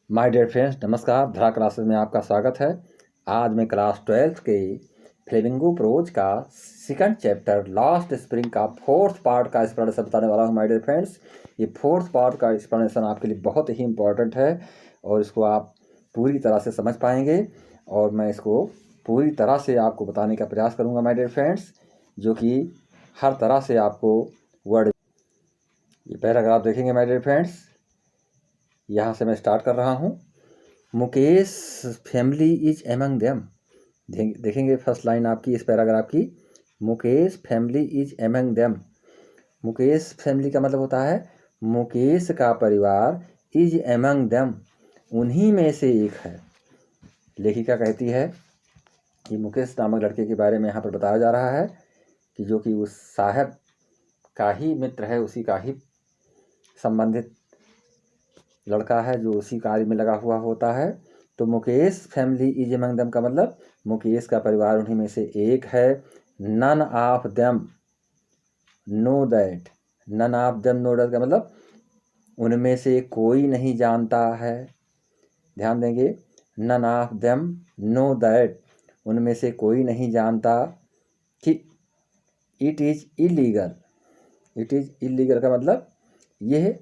My dear friends, नमस्कार। धरा classes में आपका स्वागत है। आज मैं क्लास 12th के फ्लेमिंगो प्रोज का सेकंड चैप्टर लास्ट स्प्रिंग का फोर्थ पार्ट का एक्सप्लेनेशन बताने वाला हूँ। माय डियर फ्रेंड्स, ये फोर्थ पार्ट का एक्सप्लेनेशन आपके लिए बहुत ही इम्पोर्टेंट है और इसको आप पूरी तरह से समझ पाएंगे और मैं इसको पूरी तरह से आपको बताने का प्रयास करूँगा माय डियर फ्रेंड्स, जो कि हर तरह से आपको वर्ड। ये पैराग्राफ देखेंगे माय डियर फ्रेंड्स। यहाँ से मैं स्टार्ट कर रहा हूँ। Mukesh family is among them. देखेंगे फर्स्ट लाइन आपकी इस पैराग्राफ की, Mukesh family is among them. Mukesh family का मतलब होता है मुकेश का परिवार, इज एमंग देम उन्हीं में से एक है। लेखिका कहती है कि मुकेश नामक लड़के के बारे में यहाँ पर बताया जा रहा है कि जो कि उस साहब का ही मित्र है, उसी का ही संबंधित लड़का है जो उसी कार्य में लगा हुआ होता है। तो Mukesh family is among them का मतलब मुकेश का परिवार उन्हीं में से एक है। None of them know that. None of them know that का मतलब उनमें से कोई नहीं जानता है। ध्यान देंगे, none of them know that उनमें से कोई नहीं जानता कि it is illegal. It is illegal का मतलब यह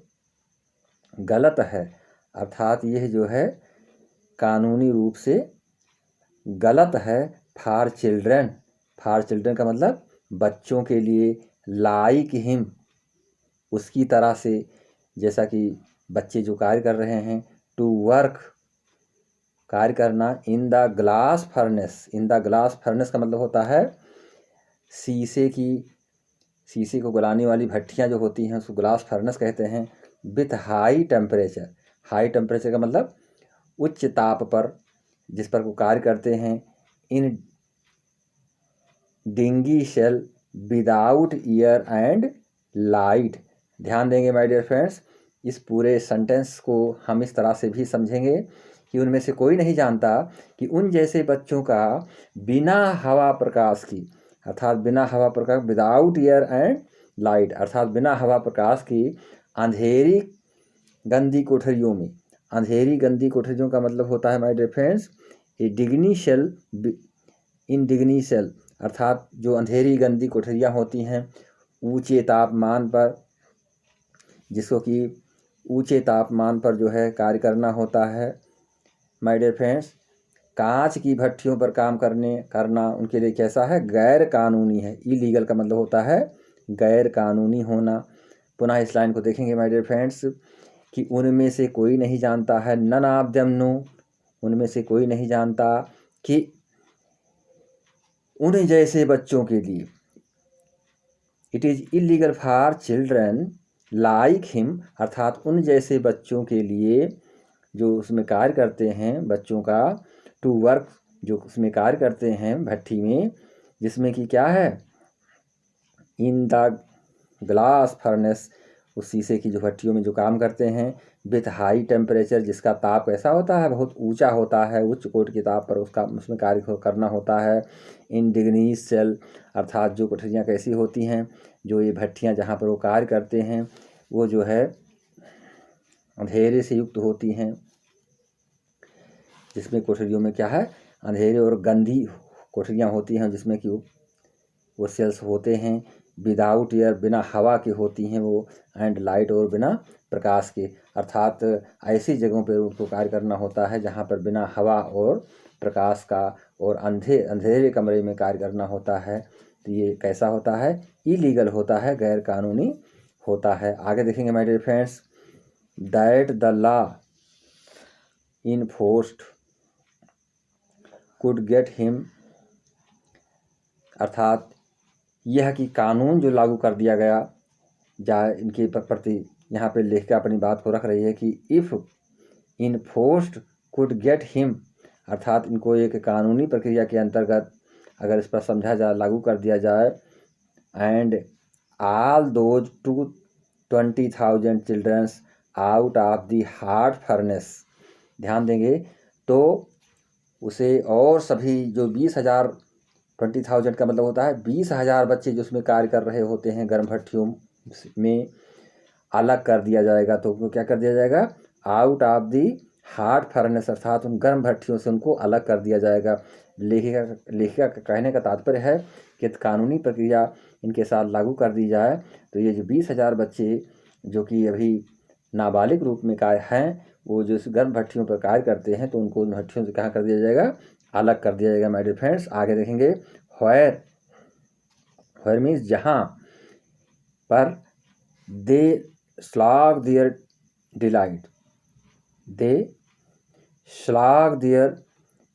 गलत है, अर्थात यह जो है कानूनी रूप से गलत है। For children. फॉर चिल्ड्रन का मतलब बच्चों के लिए। लाइक हिम उसकी तरह से, जैसा कि बच्चे जो कार्य कर रहे हैं। टू वर्क कार्य करना। In the glass furnace. In the glass furnace का मतलब होता है शीशे को गलाने वाली भट्टियाँ जो होती हैं उसको ग्लास फर्नेस कहते हैं। With high temperature. High temperature का मतलब उच्च ताप पर जिस पर वो कार्य करते हैं। In dingy cells without air and light. ध्यान देंगे माय डियर फ्रेंड्स, इस पूरे सेंटेंस को हम इस तरह से भी समझेंगे कि उनमें से कोई नहीं जानता कि उन जैसे बच्चों का बिना हवा प्रकाश की, अर्थात बिना हवा प्रकाश, विदाउट एयर एंड लाइट अर्थात बिना हवा प्रकाश की अंधेरी गंदी कोठरियों में। अंधेरी गंदी कोठरियों का मतलब होता है माय डियर फ्रेंड्स डिग्निशल। इनडिग्निशल अर्थात जो अंधेरी गंदी कोठरियाँ होती हैं ऊंचे तापमान पर, जिसको कि ऊंचे तापमान पर जो है कार्य करना होता है। माय डियर फ्रेंड्स, कांच की भट्टियों पर काम करना उनके लिए कैसा है? गैर कानूनी है। इलीगल का मतलब होता है गैर कानूनी होना। पुनः इस लाइन को देखेंगे माय डियर फ्रेंड्स कि उनमें से कोई नहीं जानता है। नन ऑफ देम नो उनमें से कोई नहीं जानता कि उन जैसे बच्चों के लिए। It is illegal for children like him अर्थात उन जैसे बच्चों के लिए जो उसमें कार्य करते हैं, बच्चों का टू वर्क जो उसमें कार्य करते हैं भट्टी में, जिसमें कि क्या है इन द ग्लास फर्नेस उस शीशे की जो भट्टियों में जो काम करते हैं। विथ हाई टेम्परेचर जिसका ताप कैसा होता है? बहुत ऊंचा होता है, उच्च कोट के ताप पर उसमें कार्य करना होता है। इन डिग्नीज सेल अर्थात जो कोठरियाँ कैसी होती हैं, जो ये भट्टियाँ जहाँ पर वो कार्य करते हैं वो जो है अंधेरे से युक्त होती हैं, जिसमें कोठरियों में क्या है अंधेरे और गंदी कोठरियाँ होती हैं, जिसमें कि वो सेल्स होते हैं। विदाउट एयर बिना हवा के होती हैं वो, एंड लाइट और बिना प्रकाश के अर्थात ऐसी जगहों पर उनको कार्य करना होता है जहाँ पर बिना हवा और प्रकाश का और अंधेरे कमरे में कार्य करना होता है। तो ये कैसा होता है? इलीगल होता है, गैर कानूनी होता है। आगे देखेंगे my dear friends, that the law enforced could get him अर्थात यह कि कानून जो लागू कर दिया गया जाए इनके प्रति। यहाँ पे लेखिका अपनी बात को रख रही है कि if enforced could get him अर्थात इनको एक कानूनी प्रक्रिया के अंतर्गत अगर इस पर समझा जाए, लागू कर दिया जाए। And all those 20,000 childrens out of the hard furnace. ध्यान देंगे तो उसे और सभी जो 20,000 का मतलब होता है 20,000 बच्चे जो उसमें कार्य कर रहे होते हैं गर्म भट्टियों में, अलग कर दिया जाएगा। तो क्या कर दिया जाएगा? Out of the hard furnace अर्थात उन गर्म भट्टियों से उनको अलग कर दिया जाएगा। लेखिका का कहने का तात्पर्य है कि कानूनी प्रक्रिया इनके साथ लागू कर दी जाए तो ये जो 20,000 बच्चे जो कि अभी नाबालिग रूप में कार्य हैं, वो जो इस गर्म भट्टियों पर कार्य करते हैं, तो उनको उन भट्टियों से कहाँ कर दिया जाएगा, अलग कर दिया जाएगा। माय डियर फ्रेंड्स, आगे देखेंगे व्हेयर मीन्स जहाँ पर they slog their daylight, they slog their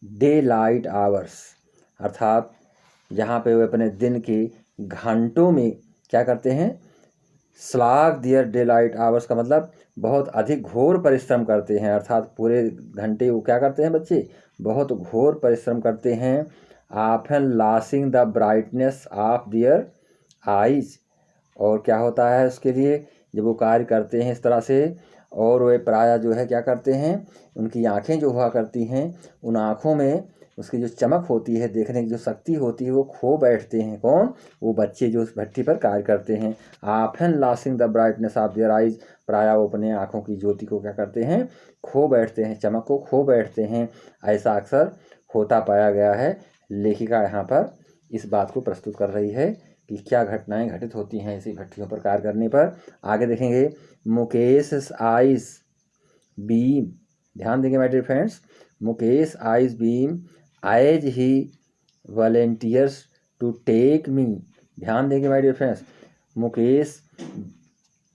daylight hours, अर्थात जहाँ पे वे अपने दिन के घंटों में क्या करते हैं, slog their daylight hours का मतलब बहुत अधिक घोर परिश्रम करते हैं, अर्थात पूरे घंटे वो क्या करते हैं बच्चे, बहुत घोर परिश्रम करते हैं। Often losing the brightness of their eyes, और क्या होता है उसके लिए, जब वो कार्य करते हैं इस तरह से, और वे प्रायः जो है क्या करते हैं, उनकी आँखें जो हुआ करती हैं, उन आँखों में उसकी जो चमक होती है, देखने की जो शक्ति होती है, वो खो बैठते हैं। कौन, वो बच्चे जो उस भट्टी पर कार्य करते हैं। Often losing the brightness of their eyes, प्रायः वो अपने आँखों की ज्योति को क्या करते हैं, खो बैठते हैं, चमक को खो बैठते हैं। ऐसा अक्सर होता पाया गया है। लेखिका यहाँ पर इस बात को प्रस्तुत कर रही है कि क्या घटनाएं घटित होती हैं ऐसी भट्टियों पर कार्य करने पर। आगे देखेंगे मुकेश आइज बीम, ध्यान देंगे my dear friends, Mukesh eyes beam as he volunteers to take me, ध्यान देंगे माय डियर फ्रेंड्स, मुकेश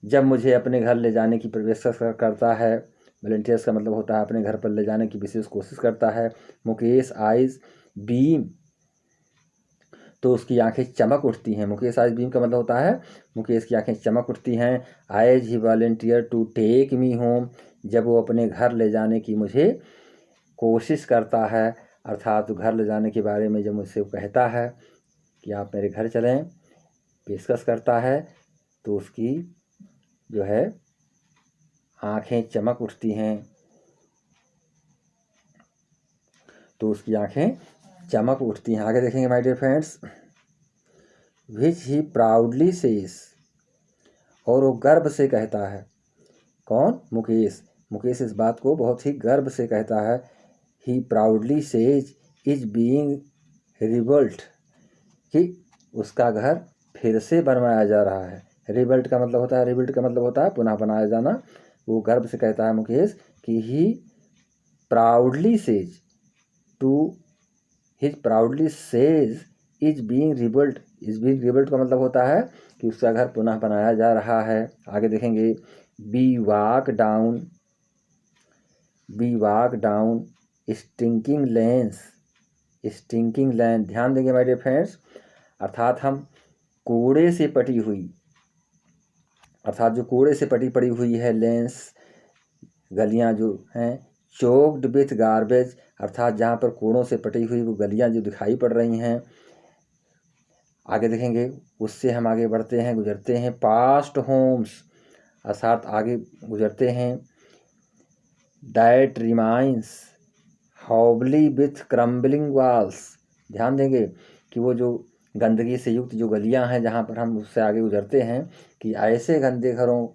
जब मुझे अपने घर ले जाने की पेशकश करता है, वॉलेंटियर्स का मतलब होता है अपने घर पर ले जाने की विशेष कोशिश करता है। मुकेश आइज बीम, तो उसकी आंखें चमक उठती हैं। मुकेश आइज बीम का मतलब होता है मुकेश की आंखें चमक उठती हैं। As he volunteer to take me home, जब वो अपने घर ले जाने की मुझे कोशिश करता है, अर्थात घर ले जाने के बारे में जब मुझसे वो कहता है कि आप मेरे घर चलें, पेशकश करता है, तो उसकी जो है आंखें चमक उठती हैं, तो उसकी आंखें चमक उठती हैं। आगे देखेंगे my dear friends, which he proudly says, और वो गर्व से कहता है। कौन, मुकेश, मुकेश इस बात को बहुत ही गर्व से कहता है। He proudly says is being rebuilt, कि उसका घर फिर से बनवाया जा रहा है। रिबिल्ट का मतलब होता है, रिबिल्ट का मतलब होता है पुनः बनाया जाना। वो गर्व से कहता है मुकेश कि he proudly says to, his proudly says is being rebuilt, is being rebuilt का मतलब होता है कि उसका घर पुनः बनाया जा रहा है। आगे देखेंगे we walk down stinking lanes, stinking lane, ध्यान देंगे माय डियर फ्रेंड्स, अर्थात हम कूड़े से पटी हुई, अर्थात जो कूड़े से पटी पड़ी हुई है लेंस, गलियां जो हैं, चोक्ड विथ गार्बेज, अर्थात जहाँ पर कूड़ों से पटी हुई वो गलियां जो दिखाई पड़ रही हैं। आगे देखेंगे, उससे हम आगे बढ़ते हैं, गुजरते हैं पास्ट होम्स, अर्थात आगे गुजरते हैं that remains हॉबली with crumbling walls, ध्यान देंगे कि वो जो गंदगी से युक्त जो गलियां हैं जहाँ पर हम उससे आगे गुजरते हैं, कि ऐसे गंदे घरों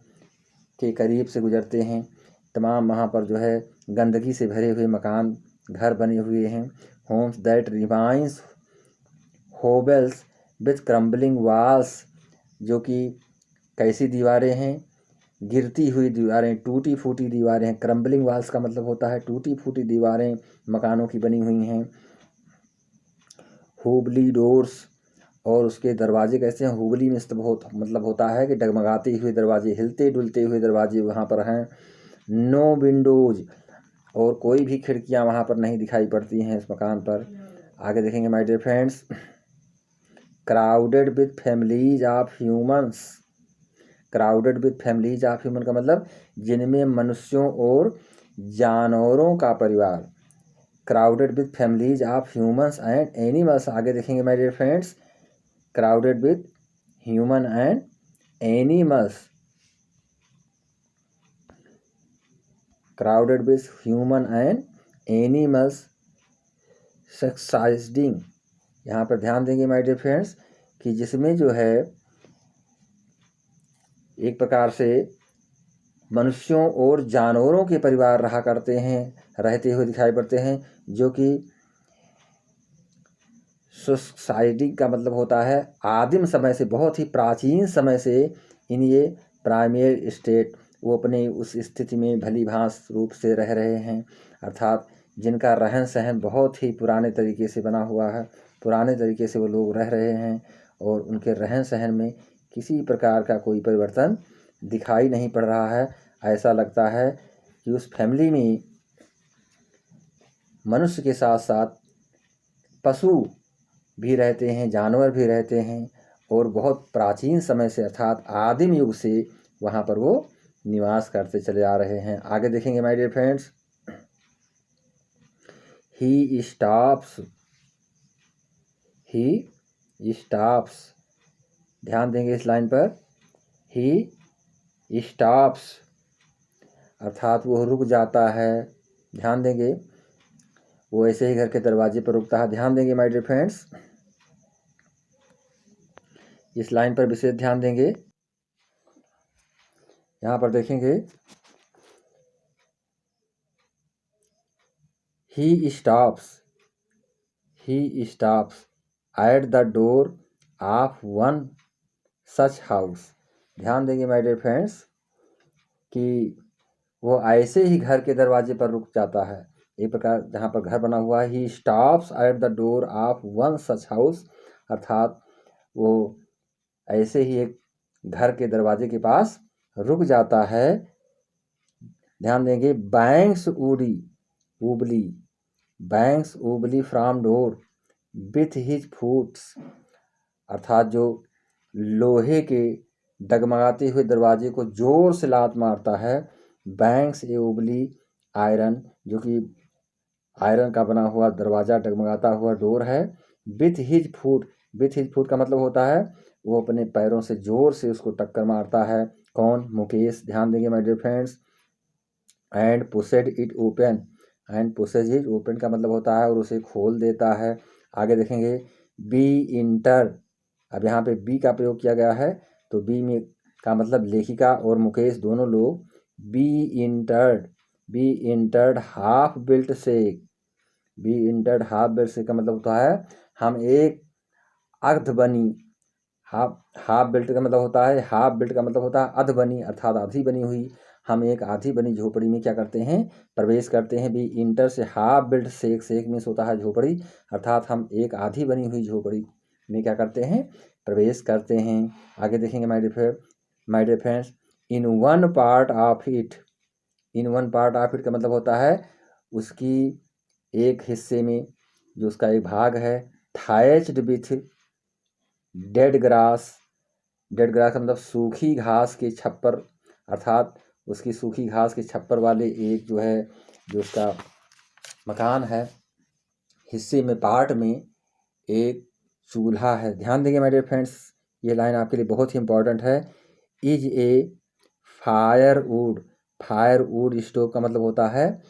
के करीब से गुजरते हैं, तमाम वहाँ पर जो है गंदगी से भरे हुए मकान घर बने हुए हैं। Homes that remains hovels with crumbling walls, जो कि कैसी दीवारें हैं, गिरती हुई दीवारें, टूटी फूटी दीवारें हैं। क्रम्बलिंग वॉल्स का मतलब होता है टूटी फूटी दीवारें मकानों की बनी हुई हैं। हुबली डोर्स, और उसके दरवाजे कैसे हैं, हुबली में मतलब होता है कि डगमगाते हुए दरवाजे, हिलते डुलते हुए दरवाजे वहाँ पर हैं। नो विंडोज, और कोई भी खिड़कियाँ वहाँ पर नहीं दिखाई पड़ती हैं इस मकान पर। आगे देखेंगे my dear friends, crowded with families of humans, crowded with families of human का मतलब जिनमें मनुष्यों और जानवरों का परिवार। Crowded with families of humans and animals, आगे देखेंगे my dear friends, crowded with human and animals, crowded with human and animals subsiding, यहाँ पर ध्यान देंगे माय डियर फ्रेंड्स कि जिसमें जो है एक प्रकार से मनुष्यों और जानवरों के परिवार रहा करते हैं, रहते हुए दिखाई पड़ते हैं, जो कि सोसाइटी का मतलब होता है आदिम समय से, बहुत ही प्राचीन समय से इन ये प्राइमेर स्टेट वो अपने उस स्थिति में भली भांस रूप से रह रहे हैं, अर्थात जिनका रहन सहन बहुत ही पुराने तरीके से बना हुआ है, पुराने तरीके से वो लोग रह रहे हैं और उनके रहन सहन में किसी प्रकार का कोई परिवर्तन दिखाई नहीं पड़ रहा है। ऐसा लगता है कि उस फैमिली में मनुष्य के साथ साथ पशु भी रहते हैं, जानवर भी रहते हैं और बहुत प्राचीन समय से अर्थात आदिम युग से वहाँ पर वो निवास करते चले आ रहे हैं। आगे देखेंगे my dear friends. He stops, ध्यान देंगे इस लाइन पर। ही स्टॉप्स अर्थात वो रुक जाता है, ध्यान देंगे। वो ऐसे ही घर के दरवाजे पर रुकता है, ध्यान देंगे माय डियर फ्रेंड्स। इस लाइन पर विशेष ध्यान देंगे। यहाँ पर देखेंगे, he stops at the door of one such house. ध्यान देंगे माय डियर फ्रेंड्स कि वो ऐसे ही घर के दरवाजे पर रुक जाता है, एक प्रकार जहाँ पर घर बना हुआ है। He stops at the door of one such house, अर्थात वो ऐसे ही एक घर के दरवाजे के पास रुक जाता है। ध्यान देंगे, बैंक्स उबली from door with his fruits, अर्थात जो लोहे के डगमगाते हुए दरवाजे को जोर से लात मारता है। बैंक्स ए उबली आयरन, जो कि आयरन का बना हुआ दरवाज़ा डगमगाता हुआ डोर है। विथ हिज फूट का मतलब होता है वो अपने पैरों से जोर से उसको टक्कर मारता है। कौन? मुकेश। ध्यान देंगे my dear friends. And pushed it open का मतलब होता है और उसे खोल देता है। आगे देखेंगे, बी इंटर, अब यहाँ पे बी का प्रयोग किया गया है, तो बी में का मतलब लेखिका और मुकेश दोनों लोग be entered half built shack का मतलब होता है हम एक अर्ध बनी, हाफ बिल्ट का मतलब होता है, हाफ बिल्ट का मतलब होता है अध बनी, अर्थात आधी बनी हुई। हम एक आधी बनी झोपड़ी में क्या करते हैं? प्रवेश करते हैं। बी इंटर से हाफ बिल्ट शेक मीन्स होता है झोपड़ी, अर्थात हम एक आधी बनी हुई झोपड़ी में क्या करते हैं? प्रवेश करते हैं। आगे देखेंगे my dear friends, in one part of it का मतलब होता है उसकी एक हिस्से में, जो उसका एक भाग है, थाइच्ड विथ डेड ग्रास का मतलब सूखी घास के छप्पर, अर्थात उसकी सूखी घास के छप्पर वाले एक जो है, जो उसका मकान है, हिस्से में, पार्ट में एक चूल्हा है। ध्यान देंगे माय डियर फ्रेंड्स, ये लाइन आपके लिए बहुत ही इंपॉर्टेंट है। इज ए फायरवुड स्टोव का मतलब होता है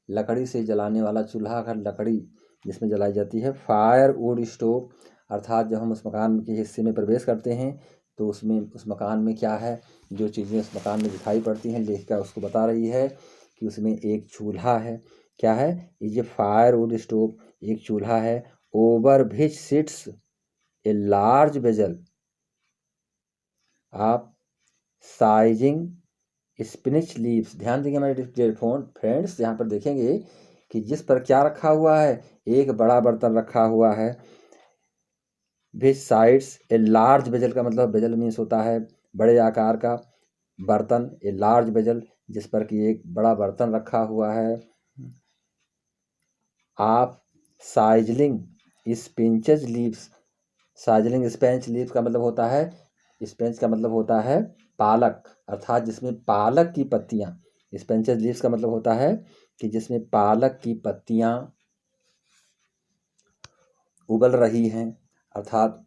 लकड़ी से जलाने वाला चूल्हा, अगर लकड़ी जिसमें जलाई जाती है। फायरवुड स्टोव, अर्थात जब हम उस मकान के हिस्से में प्रवेश करते हैं तो उसमें उस मकान में क्या है, जो चीज़ें उस मकान में दिखाई पड़ती हैं, लेखिका उसको बता रही है कि उसमें एक चूल्हा है। क्या है? ये फायरवुड स्टोव, एक चूल्हा है। Over which sits a large vessel of sizzling spinach leaves. ध्यान देंगे हमारे डियर फ्रेंड्स, यहाँ पर देखेंगे कि जिस पर क्या रखा हुआ है, एक बड़ा बर्तन रखा हुआ है। विच साइड्स ए लार्ज वेजल का मतलब, वेजल मीन्स होता है बड़े आकार का बर्तन, ए लार्ज वेजल जिस पर कि एक बड़ा बर्तन रखा हुआ है। आप साइजलिंग स्पिंचेज लीव्स, साइजलिंग स्पेंच लीव्स का मतलब होता है, स्पेंच का मतलब होता है पालक, अर्थात जिसमें पालक की पत्तियां, स्पेंचेज लीव्स का मतलब होता है कि जिसमें पालक की पत्तियां उबल रही हैं, अर्थात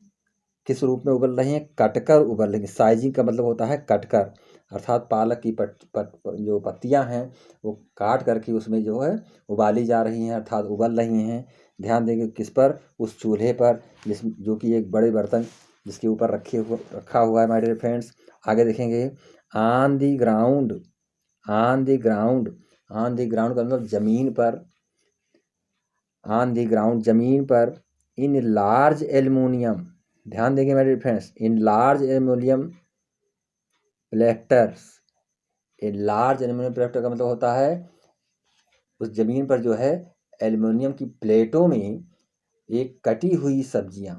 किस रूप में उबल रही हैं? कटकर उबल रही हैं। साइजिंग का मतलब होता है कटकर, अर्थात पालक की जो पत्तियां हैं वो काट करके उसमें जो है उबाली जा रही हैं, अर्थात उबल रही हैं। ध्यान देंगे किस पर? उस चूल्हे पर, जो कि एक बड़े बर्तन जिसके ऊपर रखा हुआ है माय डियर फ्रेंड्स। आगे देखेंगे, on the ground on the ground का मतलब जमीन पर, ऑन द ग्राउंड जमीन पर, इन लार्ज एल्युमिनियम, ध्यान देंगे मेरे friends, in large aluminium platters. A large aluminium platter का मतलब होता है उस जमीन पर जो है एल्युमिनियम की प्लेटों में एक कटी हुई सब्जियां।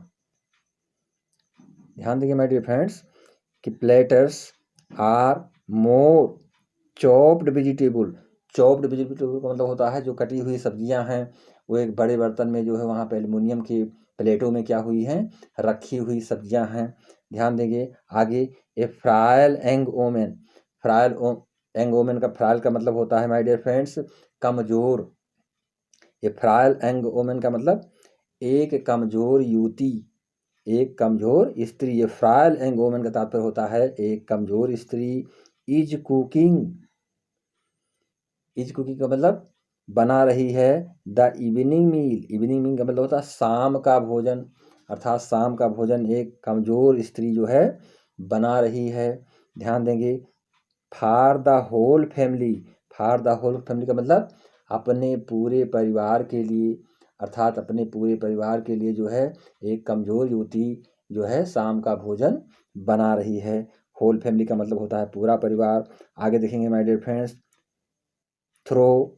ध्यान देंगे माय डियर फ्रेंड्स कि platters are more chopped vegetable. Chopped vegetable का मतलब होता है जो कटी हुई सब्जियां हैं वो एक बड़े बर्तन में जो है वहाँ पे एल्युमिनियम की प्लेटों में क्या हुई हैं, रखी हुई सब्जियां हैं। ध्यान देंगे आगे, ए फ्रायल एंग ओमेन। फ्रायल एंग ओमेन का, फ्रायल का मतलब होता है माय डियर फ्रेंड्स कमजोर। ए फ्रायल एंग ओमेन का मतलब एक कमजोर युवती, एक कमजोर स्त्री। ये फ्रायल एंग वोमेन का तात्पर्य होता है एक कमजोर स्त्री। इज कुकिंग, इज कुकिंग का मतलब बना रही है द इवनिंग मील। इवनिंग मील का मतलब होता है शाम का भोजन, अर्थात शाम का भोजन एक कमजोर स्त्री जो है बना रही है। ध्यान देंगे, for the whole family. For the whole family का मतलब अपने पूरे परिवार के लिए, अर्थात अपने पूरे परिवार के लिए जो है एक कमजोर युवती जो है शाम का भोजन बना रही है। होल फैमिली का मतलब होता है पूरा परिवार। आगे देखेंगे my dear friends, throw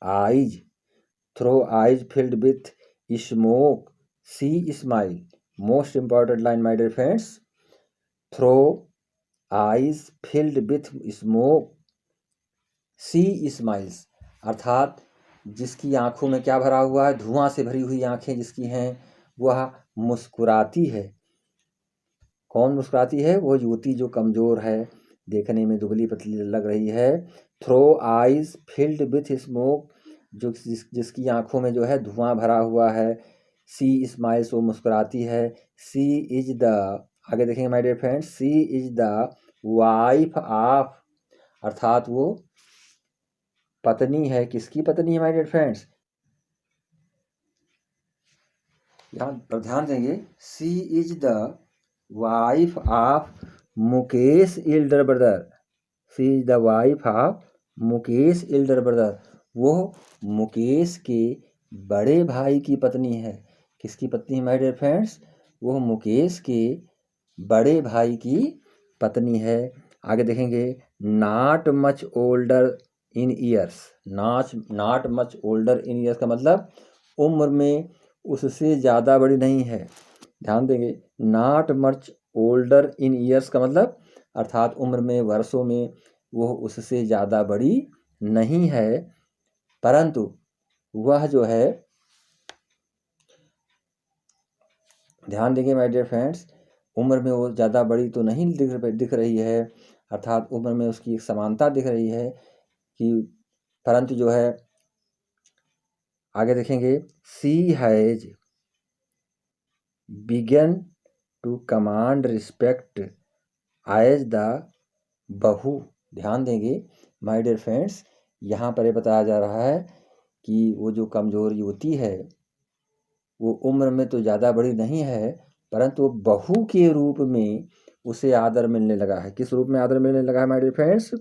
eyes, throw eyes filled with smoke she smile. Most important line my dear friends, throw eyes filled with smoke she smiles, अर्थात जिसकी आंखों में क्या भरा हुआ है, धुआं से भरी हुई आंखें जिसकी हैं वह मुस्कुराती है। कौन मुस्कुराती है? वो युवती जो कमजोर है, देखने में दुबली पतली लग रही है। Throw eyes filled with smoke, जो जिसकी आंखों में जो है धुआं भरा हुआ है। सी स्माइल्स, वो मुस्कुराती है। सी इज द, आगे देखेंगे my dear friends, she is the wife of, अर्थात वो पत्नी है। किसकी पत्नी है माय डियर फ्रेंड्स? यहाँ पर ध्यान देंगे, she is the wife of Mukesh elder brother. She is the wife of Mukesh elder brother, वो मुकेश के बड़े भाई की पत्नी है। किसकी पत्नी है माय डियर फ्रेंड्स? वो मुकेश के बड़े भाई की पत्नी है। आगे देखेंगे, not much older in years. Not much older in years का मतलब उम्र में उससे ज़्यादा बड़ी नहीं है। ध्यान देंगे, not much older in years का मतलब अर्थात उम्र में, वर्षों में वो उससे ज़्यादा बड़ी नहीं है, परंतु वह जो है, ध्यान देंगे माय डियर फ्रेंड्स, उम्र में वो ज़्यादा बड़ी तो नहीं दिख रही है, अर्थात उम्र में उसकी एक समानता दिख रही है कि, परंतु जो है आगे देखेंगे, she has begun to command respect as the bahu. ध्यान देंगे माय डियर फ्रेंड्स, यहाँ पर ये बताया जा रहा है कि वो जो कमज़ोर युवती है वो उम्र में तो ज़्यादा बड़ी नहीं है, परंतु बहू के रूप में उसे आदर मिलने लगा है। किस रूप में आदर मिलने लगा है my dear friends?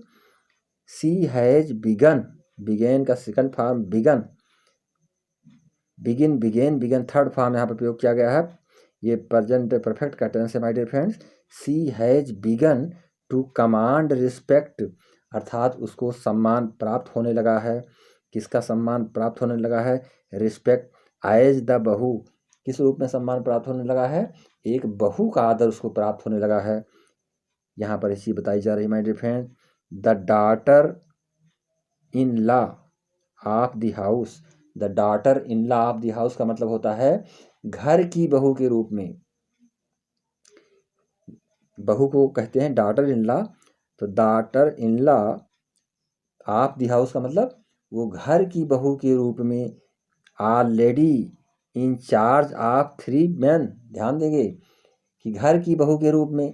She has begun, began का second form begun, begin, began, begun third form यहाँ पर प्रयोग किया गया है। ये प्रेजेंट परफेक्ट का टेंस है my dear friends. She has begun to command respect, अर्थात उसको सम्मान प्राप्त होने लगा है। किसका सम्मान प्राप्त होने लगा है? रिस्पेक्ट एज द बहू, किस रूप में सम्मान प्राप्त होने लगा है? एक बहू का आदर उसको प्राप्त होने लगा है। यहाँ पर इसी बताई जा रही है my dear friend, the daughter in law of the house. The daughter in law of the house का मतलब होता है घर की बहू के रूप में। बहू को कहते हैं डॉटर इन लॉ, तो daughter in law of the house का मतलब वो घर की बहू के रूप में, already in charge of 3 main. ध्यान देंगे कि घर की बहू के रूप में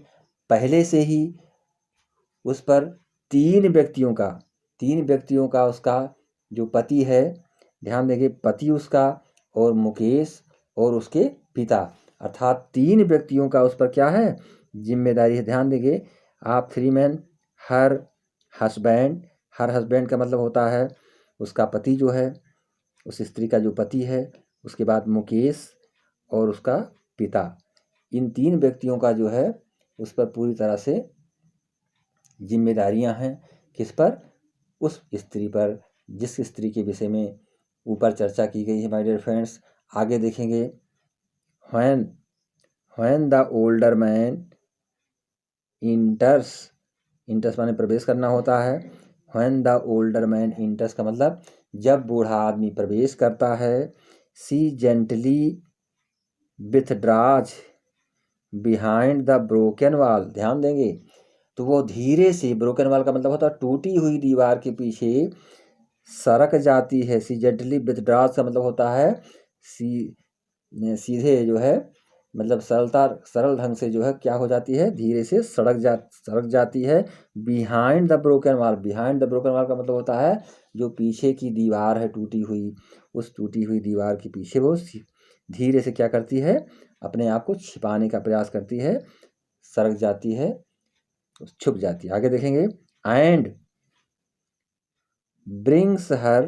पहले से ही उस पर 3 व्यक्तियों का उसका जो पति है, ध्यान देंगे पति उसका और मुकेश और उसके पिता, अर्थात 3 व्यक्तियों का उस पर क्या है? जिम्मेदारी है। ध्यान देंगे, आप 3 man, her husband, her husband का मतलब होता है उसका पति जो है, उस स्त्री का जो पति है। उसके बाद मुकेश और उसका पिता, इन 3 व्यक्तियों का जो है उस पर पूरी तरह से जिम्मेदारियां हैं। किस पर? उस स्त्री पर, जिस स्त्री के विषय में ऊपर चर्चा की गई है माय डियर फ्रेंड्स। आगे देखेंगे, when the older man enters, enters माने प्रवेश करना होता है। When the older man enters का मतलब जब बूढ़ा आदमी प्रवेश करता है। She gently withdraws behind the broken wall, ध्यान देंगे तो वो धीरे से, ब्रोकन वॉल का मतलब होता है टूटी हुई दीवार के पीछे सरक जाती है। सी जेंटली विथड्राज का मतलब होता है सीधे जो है, मतलब सरल ढंग से जो है क्या हो जाती है, धीरे से सड़क जाती है। Behind the broken wall, behind the broken wall का मतलब होता है जो पीछे की दीवार है टूटी हुई, उस टूटी हुई दीवार के पीछे वो धीरे से क्या करती है, अपने आप को छिपाने का प्रयास करती है, सरक जाती है, छुप जाती है। आगे देखेंगे, and brings her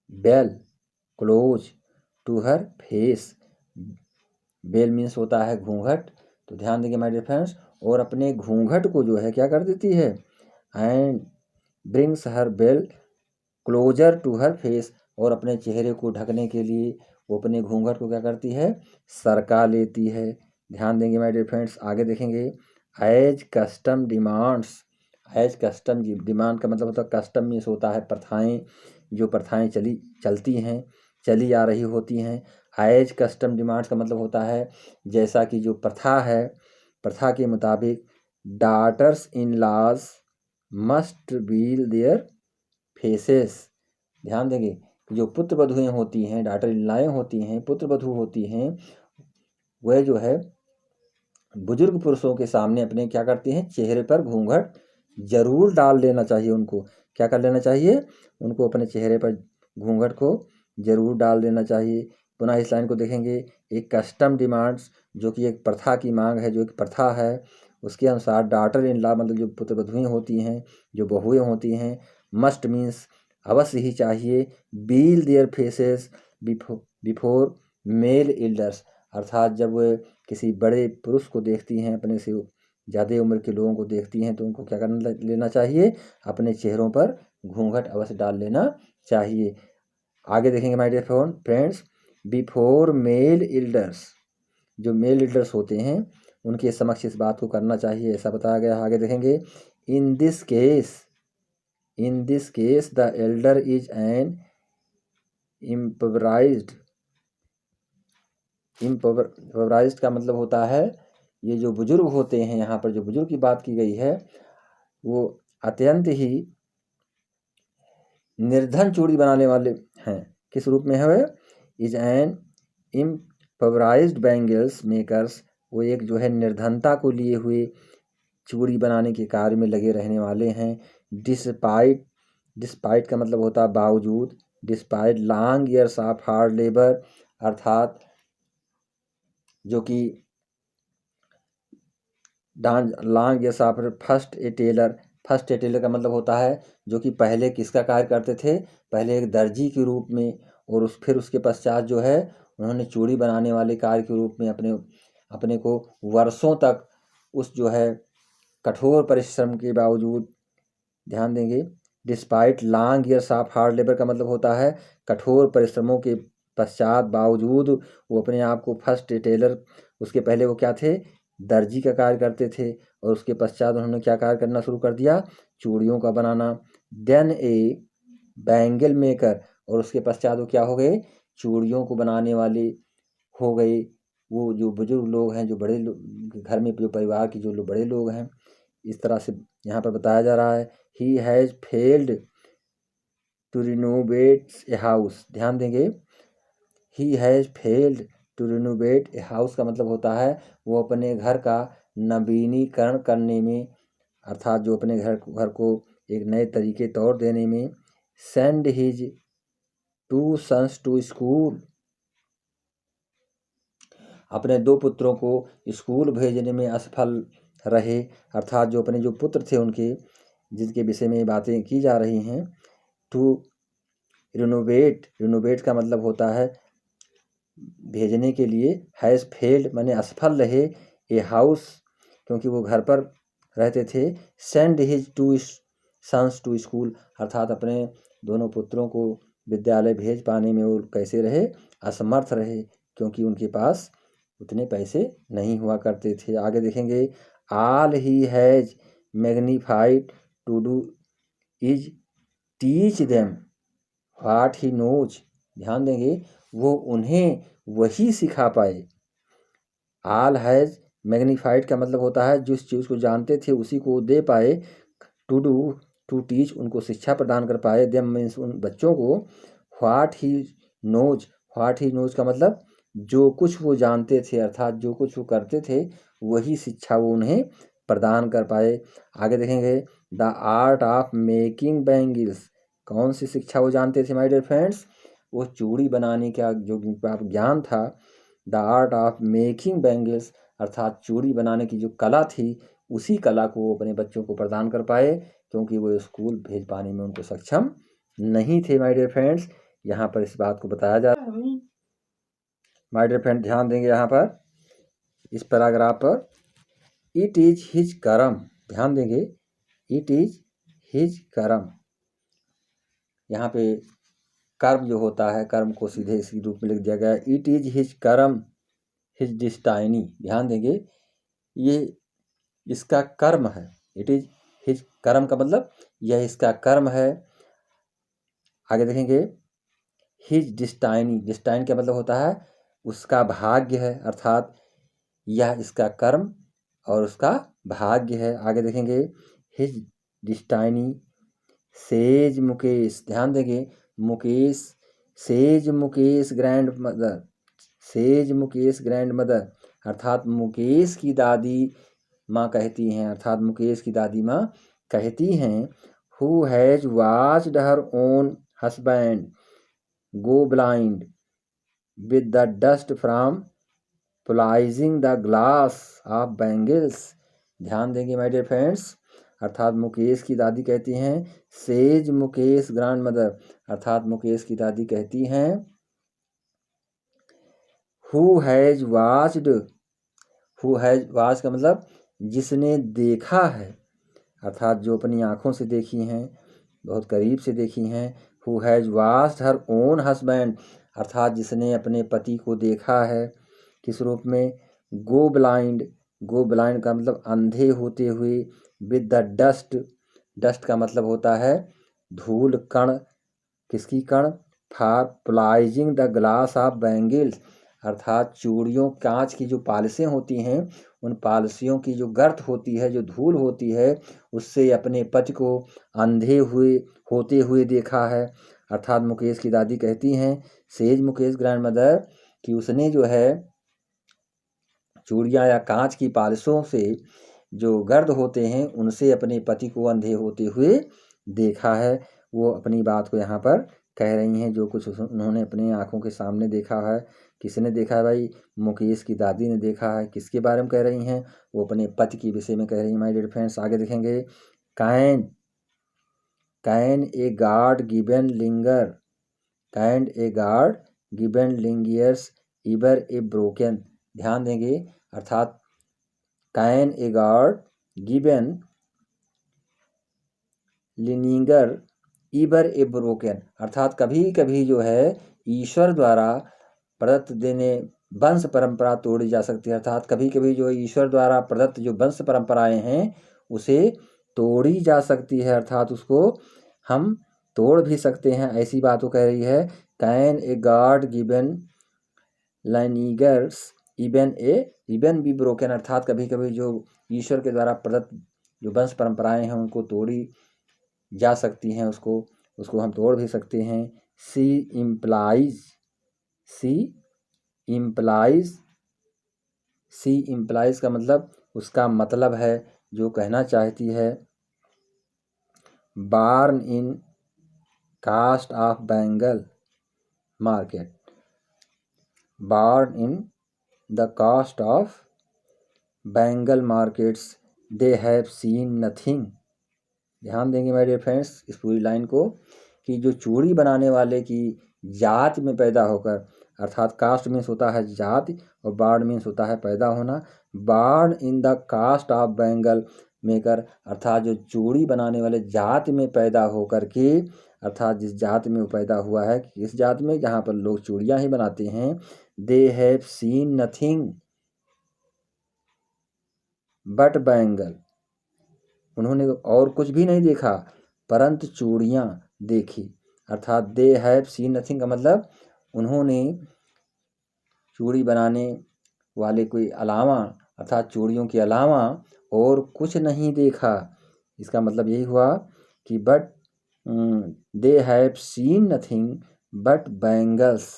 veil close to her face. Veil means होता है घूंघट, तो ध्यान देंगे माय डियर फ्रेंड्स। और अपने घूंघट को जो है क्या कर देती है, and brings her veil closer to her face, और अपने चेहरे को ढकने के लिए वो अपने घूंघट को क्या करती है, सरका लेती है। ध्यान देंगे माय डियर फ्रेंड्स। आगे देखेंगे, as custom demands, as custom demand का मतलब होता है, कस्टम मीन्स होता है प्रथाएं, जो प्रथाएं चली आ रही होती हैं। एज कस्टम डिमांड्स का मतलब होता है जैसा कि जो प्रथा है, प्रथा के मुताबिक daughters in laws must veil their faces. ध्यान देंगे कि जो पुत्र वधुएं होती हैं, डॉटर इन लॉ होती हैं, पुत्र वधु होती हैं, वह जो है बुजुर्ग पुरुषों के सामने अपने क्या करती हैं, चेहरे पर घूंघट जरूर डाल लेना चाहिए। उनको क्या कर लेना चाहिए, उनको अपने चेहरे पर घूंघट को जरूर डाल देना चाहिए। पुनः इस लाइन को देखेंगे, एक कस्टम डिमांड्स जो कि एक प्रथा की मांग है, जो एक प्रथा है, उसके अनुसार डॉटर इन लॉ मतलब जो पुत्र वधुएं होती हैं, जो बहुएं होती हैं, मस्ट मीन्स अवश्य ही चाहिए, veil their faces before male elders, अर्थात जब वे किसी बड़े पुरुष को देखती हैं, अपने से ज़्यादा उम्र के लोगों को देखती हैं, तो उनको क्या करना लेना चाहिए, अपने चेहरों पर घूंघट अवश्य डाल लेना चाहिए। आगे देखेंगे my dear friends, before male elders, जो मेल एल्डर्स होते हैं उनके समक्ष इस बात को करना चाहिए, ऐसा बताया गया। आगे देखेंगे, in this case the elder is an impoverished का मतलब होता है, ये जो बुजुर्ग होते हैं, यहाँ पर जो बुजुर्ग की बात की गई है वो अत्यंत ही निर्धन चूड़ी बनाने वाले हैं। किस रूप में है वह, इज एन इम्पवराइज्ड बैंगल्स मेकर्स, वो एक जो है निर्धनता को लिए हुए चूड़ी बनाने के कार्य में लगे रहने वाले हैं। डिस्पाइट का मतलब होता है बावजूद, despite long years of hard labour, अर्थात जो कि long years of first a tailor का मतलब होता है जो कि पहले किसका कार्य करते थे, पहले एक दर्जी के रूप में, और फिर उसके पश्चात जो है उन्होंने चूड़ी बनाने वाले कार्य के रूप में अपने को वर्षों तक उस जो है कठोर परिश्रम के बावजूद, ध्यान देंगे, despite long years of hard labour का मतलब होता है कठोर परिश्रमों के पश्चात बावजूद वो अपने आप को फर्स्ट टेलर, उसके पहले वो क्या थे, दर्जी का कार्य करते थे, और उसके पश्चात उन्होंने क्या कार्य करना शुरू कर दिया, चूड़ियों का बनाना। देन ए बैंगल मेकर, और उसके पश्चात वो क्या हो गए, चूड़ियों को बनाने वाले हो गए। वो जो बुजुर्ग लोग हैं, जो बड़े घर में जो परिवार के जो बड़े लोग हैं, इस तरह से यहाँ पर बताया जा रहा है। He has failed to renovate a house, ध्यान देंगे, he has failed to renovate a house का मतलब होता है वो अपने घर का नवीनीकरण करने में, अर्थात जो अपने घर को एक नए तरीके तौर देने में। Send his 2 sons to school, अपने 2 पुत्रों को स्कूल भेजने में असफल रहे, अर्थात जो अपने जो पुत्र थे उनके जिनके विषय में बातें की जा रही हैं। टू रिनोवेट का मतलब होता है भेजने के लिए। हैज़ फेल्ड माने असफल रहे ए हाउस, क्योंकि वो घर पर रहते थे। Send his two sons to school, अर्थात अपने दोनों पुत्रों को विद्यालय भेज पाने में वो कैसे रहे, असमर्थ रहे, क्योंकि उनके पास उतने पैसे नहीं हुआ करते थे। आगे देखेंगे, all he has magnified to do is teach them what he knows. ध्यान देंगे, वो उन्हें वही सिखा पाए। ऑल हैज मैग्नीफाइड का मतलब होता है जिस चीज़ को जानते थे उसी को दे पाए। टू डू टू टीच उनको शिक्षा प्रदान कर पाए। देम मीन्स उन बच्चों को। व्हाट ही नोज का मतलब जो कुछ वो जानते थे, अर्थात जो कुछ वो करते थे वही शिक्षा वो उन्हें प्रदान कर पाए। आगे देखेंगे, the art of making bangles, कौन सी शिक्षा वो जानते थे माय डियर फ्रेंड्स, वो चूड़ी बनाने का जो ज्ञान था। The art of making bangles, अर्थात चूड़ी बनाने की जो कला थी उसी कला को वो अपने बच्चों को प्रदान कर पाए, क्योंकि वो स्कूल भेज पाने में उनको सक्षम नहीं थे माय डियर फ्रेंड्स। यहाँ पर इस बात को बताया जा रहा है। माय डियर फ्रेंड ध्यान देंगे यहाँ पर इस पैराग्राफ पर, इट इज हिज कर्म। ध्यान देंगे, इट इज हिज कर्म। यहाँ पे कर्म जो होता है, कर्म को सीधे इसी रूप में लिख दिया गया है, इट इज हिज कर्म हिज डिस्टाइनी। ध्यान देंगे, ये इसका कर्म है। इट इज हिज कर्म का मतलब यह इसका कर्म है। आगे देखेंगे, हिज डिस्टाइन का मतलब होता है उसका भाग्य है, अर्थात यह इसका कर्म और उसका भाग्य है। आगे देखेंगे, हिज डिस्टाइनी सेज मुकेश। ध्यान देंगे, Mukesh says Mukesh grand mother, अर्थात मुकेश की दादी माँ कहती हैं, अर्थात मुकेश की दादी माँ कहती हैं, who has watched her own husband go blind with the dust from polishing the glass of bangles. ध्यान देंगे माय डियर फ्रेंड्स, अर्थात मुकेश की दादी कहती हैं, सेज मुकेश ग्रैंड मदर, अर्थात मुकेश की दादी कहती हैं, हु हैज वॉच्ड का मतलब जिसने देखा है, अर्थात जो अपनी आँखों से देखी हैं, बहुत करीब से देखी हैं। Who has watched her own husband, अर्थात जिसने अपने पति को देखा है, किस रूप में, गो ब्लाइंड का मतलब अंधे होते हुए, विद द डस्ट का मतलब होता है धूल कण, किसकी कण, for polishing the glass of bangles, अर्थात चूड़ियों कांच की जो पालिशें होती हैं उन पालिशियों की जो गर्त होती है, जो धूल होती है, उससे अपने पति को अंधे होते हुए देखा है। अर्थात मुकेश की दादी कहती हैं, सेज मुकेश ग्रैंड मदर, कि उसने जो है चूड़ियाँ या कांच की पालिशों से जो गर्द होते हैं उनसे अपने पति को अंधे होते हुए देखा है। वो अपनी बात को यहाँ पर कह रही हैं, जो कुछ उन्होंने अपनी आंखों के सामने देखा है। किसने देखा है भाई, मुकेश की दादी ने देखा है। किसके बारे में कह रही हैं, वो अपने पति के विषय में कह रही हैं माय डियर फ्रेंड्स। आगे देखेंगे, can a god given lineage ever a broken. ध्यान देंगे, अर्थात can a god given lineage ever a broken, अर्थात कभी कभी जो है ईश्वर द्वारा प्रदत्त देने वंश परंपरा तोड़ी जा सकती है, अर्थात कभी कभी जो ईश्वर द्वारा प्रदत्त जो वंश परंपराएं हैं उसे तोड़ी जा सकती है, अर्थात उसको हम तोड़ भी सकते हैं, ऐसी बात वो कह रही है। Can a god given lineage even be broken, अर्थात कभी कभी जो ईश्वर के द्वारा प्रदत्त जो वंश परंपराएं हैं उनको तोड़ी जा सकती हैं, उसको हम तोड़ भी सकते हैं। सी इम्प्लाइज का मतलब उसका मतलब है, जो कहना चाहती है, born in caste of bangle market, born in the cost of Bengal markets they have seen nothing। ध्यान देंगे माय डियर फ्रेंड्स इस पूरी लाइन को कि जो चूड़ी बनाने वाले की जात में पैदा होकर, अर्थात कास्ट मीन्स होता है जाति और बार्ड मीन्स होता है पैदा होना। Born in the caste of bangle maker, अर्थात जो चूड़ी बनाने वाले जात में पैदा होकर के, अर्थात जिस जात में वो पैदा हुआ है, किस जात में, जहाँ पर लोग चूड़ियाँ ही बनाते हैं। They have seen nothing but bangle, उन्होंने और कुछ भी नहीं देखा परंतु चूड़ियाँ देखी। अर्थात दे हैव सीन नथिंग का मतलब उन्होंने चूड़ी बनाने वाले कोई अलावा, अर्थात चूड़ियों के अलावा और कुछ नहीं देखा। इसका मतलब यही हुआ कि but they have seen nothing but bangles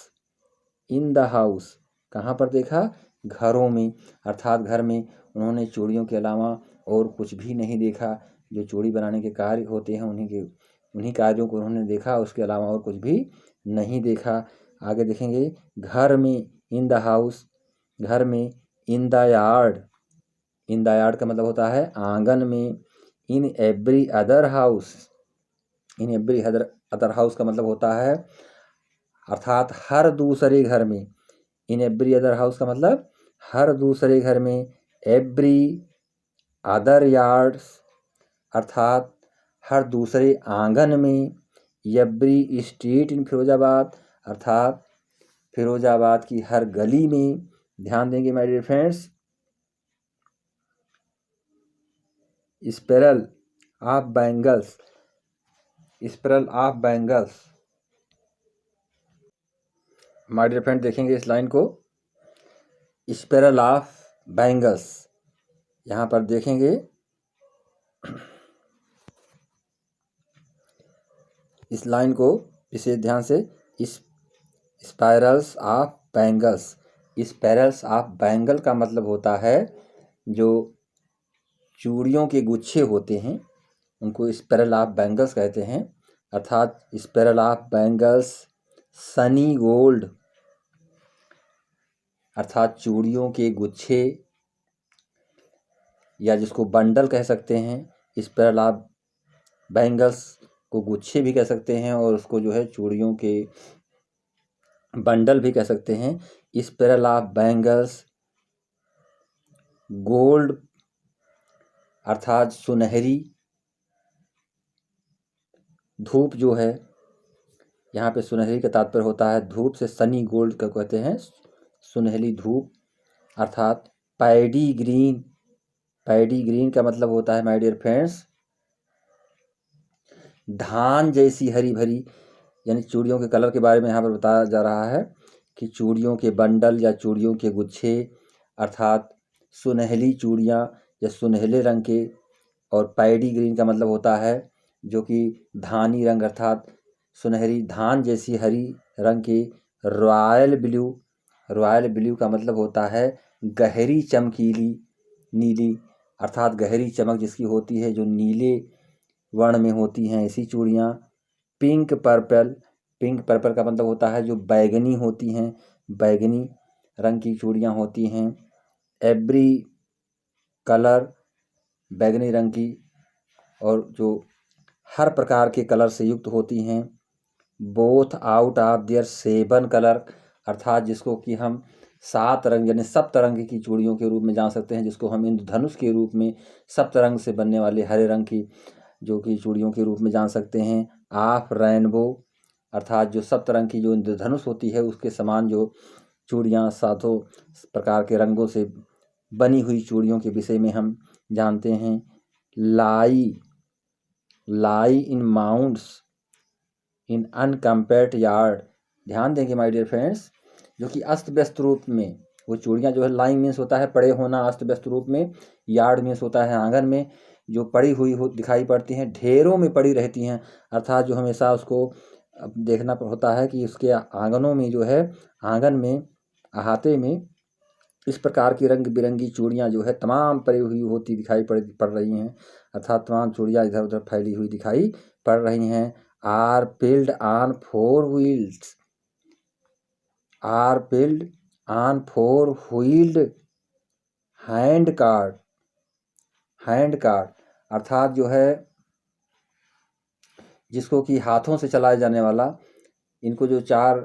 in the house, कहाँ पर देखा, घरों में, अर्थात घर में उन्होंने चूड़ियों के अलावा और कुछ भी नहीं देखा। जो चूड़ी बनाने के कार्य होते हैं उन्हीं कार्यों को उन्होंने देखा, उसके अलावा और कुछ भी नहीं देखा। आगे देखेंगे, घर में इन द हाउस, घर में, in the yard, in the yard का मतलब होता है आंगन में, in every other house, in every other house का मतलब होता है अर्थात हर दूसरे घर में। इन एवरी अदर हाउस का मतलब हर दूसरे घर में। एवरी अदर यार्ड्स अर्थात हर दूसरे आंगन में। एवरी स्ट्रीट इन फिरोजाबाद अर्थात फिरोजाबाद की हर गली में। ध्यान देंगे my dear friends, spiral of bangles, spiral of bangles. My dear friend देखेंगे इस लाइन को, स्पेरल ऑफ बैंगल्स, यहाँ पर देखेंगे इस लाइन को विशेष ध्यान से, spirals of bangles. Spirals of bangle का मतलब होता है जो चूड़ियों के गुच्छे होते हैं उनको स्पायरल ऑफ बैंगल्स कहते हैं। अर्थात spiral of bangles Sunny gold, अर्थात चूड़ियों के गुच्छे या जिसको बंडल कह सकते हैं। स्पायरल ऑफ बैंगल्स को गुच्छे भी कह सकते हैं और उसको जो है चूड़ियों के बंडल भी कह सकते हैं। स्पायरल ऑफ बैंगल्स गोल्ड अर्थात सुनहरी धूप जो है, यहाँ पे सुनहरी का तात्पर्य होता है धूप से, सनी गोल्ड का कहते हैं सुनहरी धूप। अर्थात पैडी ग्रीन, पैडी ग्रीन का मतलब होता है माय डियर फ्रेंड्स धान जैसी हरी भरी, यानी चूड़ियों के कलर के बारे में यहाँ पर बताया जा रहा है कि चूड़ियों के बंडल या चूड़ियों के गुच्छे अर्थात सुनहली चूड़ियाँ या सुनहले रंग के। और पैडी ग्रीन का मतलब होता है जो कि धानी रंग अर्थात सुनहरी धान जैसी हरी रंग की। रॉयल ब्लू, रॉयल ब्लू का मतलब होता है गहरी चमकीली नीली, अर्थात गहरी चमक जिसकी होती है जो नीले वर्ण में होती हैं ऐसी चूड़ियाँ। पिंक पर्पल, पिंक पर्पल का मतलब होता है जो बैगनी होती हैं, बैगनी रंग की चूड़ियाँ होती हैं। एवरी कलर बैगनी रंग की, और जो हर प्रकार के कलर से युक्त होती हैं। Both out of their 7 colour, अर्थात जिसको कि हम 7 रंग यानी सप्तरंग की चूड़ियों के रूप में जान सकते हैं, जिसको हम इंद्रधनुष के रूप में सप्तरंग से बनने वाले हरे रंग की जो कि चूड़ियों के रूप में जान सकते हैं। ऑफ रेनबो अर्थात जो सप्तरंग की जो इंद्रधनुष होती है उसके समान जो चूड़ियाँ 7 प्रकार के रंगों से बनी हुई चूड़ियों के विषय में हम जानते हैं। लाई, लाई इन माउंट्स इन अनकम्पेयर्ड यार्ड। ध्यान देंगे माय डियर फ्रेंड्स, जो कि अस्त व्यस्त रूप में वो चूड़ियाँ जो है, लाइन मीन्स होता है पड़े होना अस्त व्यस्त रूप में, यार्ड मीन्स होता है आंगन में, जो पड़ी हुई हो दिखाई पड़ती हैं, ढेरों में पड़ी रहती हैं। अर्थात जो हमेशा उसको देखना होता है कि उसके आंगनों में जो है, आंगन में अहाते में इस प्रकार की रंग बिरंगी चूड़ियाँ जो है तमाम पड़ी हुई होती दिखाई पड़ रही हैं। अर्थात तमाम चूड़ियाँ इधर उधर फैली हुई दिखाई पड़ रही हैं। Are piled on 4 wheels, are piled on 4 wheeled hand cart, hand cart अर्थात जो है जिसको कि हाथों से चलाया जाने वाला, इनको जो 4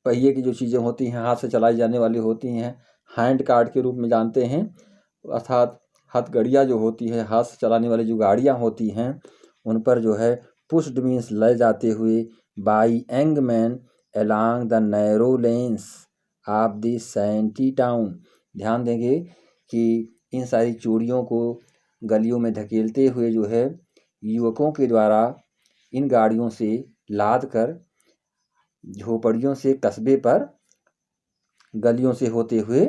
पहिए की जो चीज़ें होती हैं हाथ से चलाई जाने वाली होती हैं, हैंड कार्ट के रूप में जानते हैं, अर्थात हथकड़ियाँ जो होती है हाथ से चलाने वाली जो गाड़ियाँ होती हैं उन पर जो है पुश्ड मीन्स ले जाते हुए by young man along the narrow lens of the senti town. ध्यान देंगे कि इन सारी चूड़ियों को गलियों में धकेलते हुए जो है युवकों के द्वारा इन गाड़ियों से लाद कर झोपड़ियों से कस्बे पर गलियों से होते हुए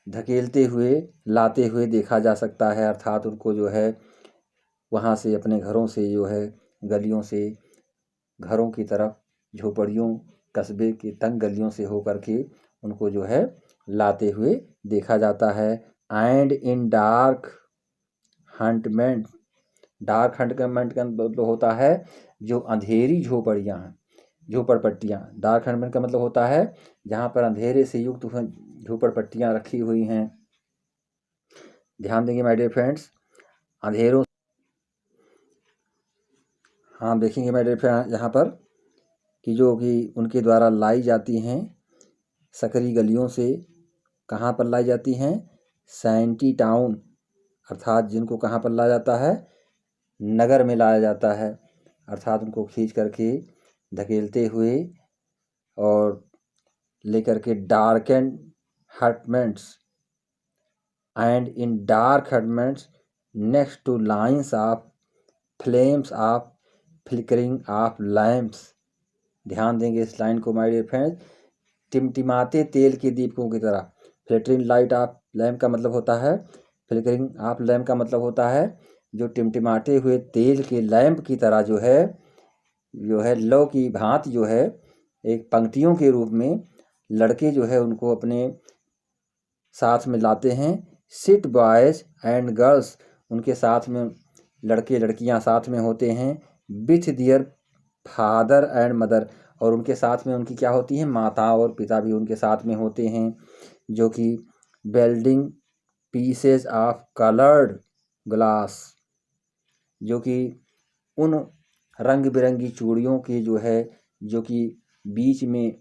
धकेलते हुए लाते हुए देखा जा सकता है। अर्थात उनको जो है वहाँ से अपने घरों से जो है गलियों से घरों की तरफ झोपड़ियों कस्बे की तंग गलियों से होकर के उनको जो है लाते हुए देखा जाता है। एंड इन डार्क हंटमेंट, डार्क हंटमेंट का मतलब होता है जो अंधेरी झोपड़ियाँ हैं, झोपड़पट्टियाँ। डार्क हंटमेंट का मतलब होता है जहाँ पर अंधेरे से युक्त झोपड़पट्टियाँ रखी हुई हैं। ध्यान देंगे माय डियर फ्रेंड्स, अंधेरों, हाँ देखेंगे माय डियर फ्रेंड यहाँ पर कि जो कि उनके द्वारा लाई जाती हैं सकरी गलियों से, कहाँ पर लाई जाती हैं, सैंटी टाउन, अर्थात जिनको कहाँ पर लाया जाता है, नगर में लाया जाता है। अर्थात उनको खींच करके धकेलते हुए और लेकर के dark and hutments and in dark hutments next two lines of flames of flickering of lamps. ध्यान देंगे इस लाइन को माय डियर फ्रेंड्स, टिमटिमाते तेल के दीपकों की तरह। फ्लिटरिंग लाइट ऑफ लैम्प का मतलब होता है, फ्लिकरिंग ऑफ लैम्प का मतलब होता है जो टिमटिमाते हुए तेल के लैम्प की तरह जो है लौ की भांति जो है एक पंक्तियों के रूप में लड़के जो है उनको अपने साथ में लाते हैं। सिट बॉयज़ एंड गर्ल्स, उनके साथ में लड़के लड़कियां साथ में होते हैं। With their father and mother, और उनके साथ में उनकी क्या होती हैं, माता और पिता भी उनके साथ में होते हैं, जो कि welding pieces of coloured glass, जो कि उन रंग बिरंगी चूड़ियों के जो है जो कि बीच में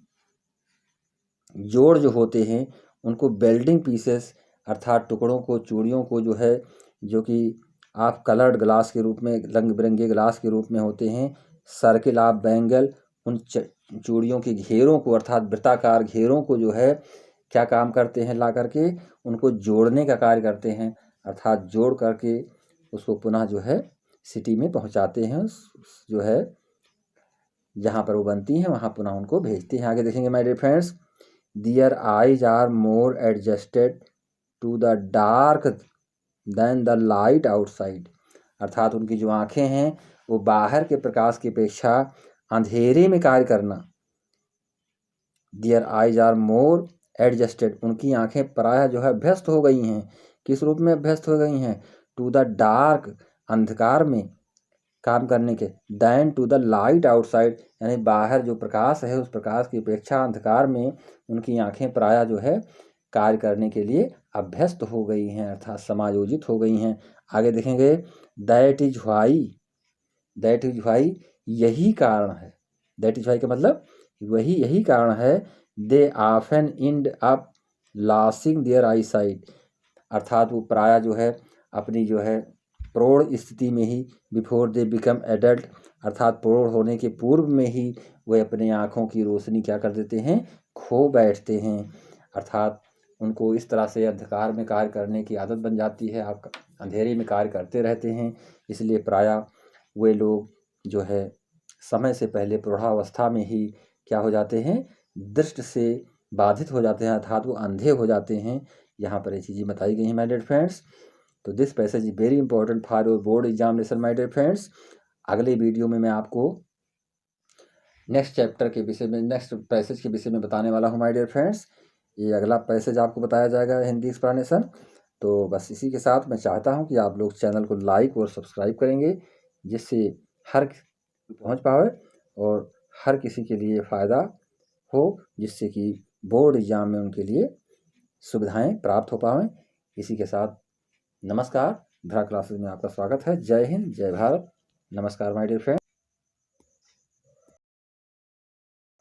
जोड़ जो होते हैं उनको बेल्डिंग पीसेस अर्थात टुकड़ों को, चूड़ियों को जो है जो कि आप कलर्ड ग्लास के रूप में, रंग बिरंगे ग्लास के रूप में होते हैं। सर्किल ऑफ बैंगल, उन चूड़ियों के घेरों को अर्थात वृत्ताकार घेरों को जो है क्या काम करते हैं, ला करके उनको जोड़ने का कार्य करते हैं, अर्थात जोड़ करके उसको पुनः जो है सिटी में पहुंचाते हैं, जो है जहाँ पर वो बनती हैं वहाँ पुनः उनको भेजते हैं। आगे देखेंगे my dear friends, their eyes are more adjusted to the dark than the light outside, अर्थात उनकी जो आँखें हैं वो बाहर के प्रकाश की अपेक्षा अंधेरे में कार्य करना। दियर आइज आर मोर एडजस्टेड, उनकी आँखें प्रायः जो है अभ्यस्त हो गई हैं। किस रूप में अभ्यस्त हो गई हैं, टू द डार्क, अंधकार में काम करने के, than to the light outside, यानी बाहर जो प्रकाश है उस प्रकाश की अपेक्षा अंधकार में उनकी आँखें प्रायः जो है कार्य करने के लिए अभ्यस्त हो गई हैं, अर्थात समायोजित हो गई हैं। आगे देखेंगे, that is why, that is why, यही कारण है, दैट इज वाई का मतलब यही कारण है, they often end up losing their eyesight, अर्थात वो प्रायः जो है अपनी जो है प्रौढ़ स्थिति में ही, बिफोर दे बिकम एडल्ट, अर्थात प्रौढ़ होने के पूर्व में ही वे अपने आँखों की रोशनी क्या कर देते हैं, खो बैठते हैं। अर्थात उनको इस तरह से अंधकार में कार्य करने की आदत बन जाती है, आप अंधेरे में कार्य करते रहते हैं, इसलिए प्रायः वे लोग जो है समय से पहले प्रौढ़ावस्था में ही क्या हो जाते हैं, दृष्टि से बाधित हो जाते हैं, अर्थात वो अंधे हो जाते हैं। यहाँ पर ये चीज़ें बताई गई हैं माय डियर फ्रेंड्स। तो this passage is very important for your board examination my dear friends. अगले वीडियो में मैं आपको नेक्स्ट चैप्टर के विषय में, नेक्स्ट पैसेज के विषय में बताने वाला हूँ माय डियर फ्रेंड्स। ये अगला पैसेज आपको बताया जाएगा हिंदी एक्सप्लेनेशन। तो बस इसी के साथ मैं चाहता हूँ कि आप लोग चैनल को लाइक और सब्सक्राइब करेंगे, जिससे हर पहुँच पाए और हर किसी के लिए फ़ायदा हो, जिससे कि बोर्ड एग्ज़ाम में उनके लिए सुविधाएं प्राप्त हो पाएँ। इसी के साथ नमस्कार, धरा क्लासेस में आपका स्वागत है। जय हिंद, जय भारत, नमस्कार माय डियर फ्रेंड।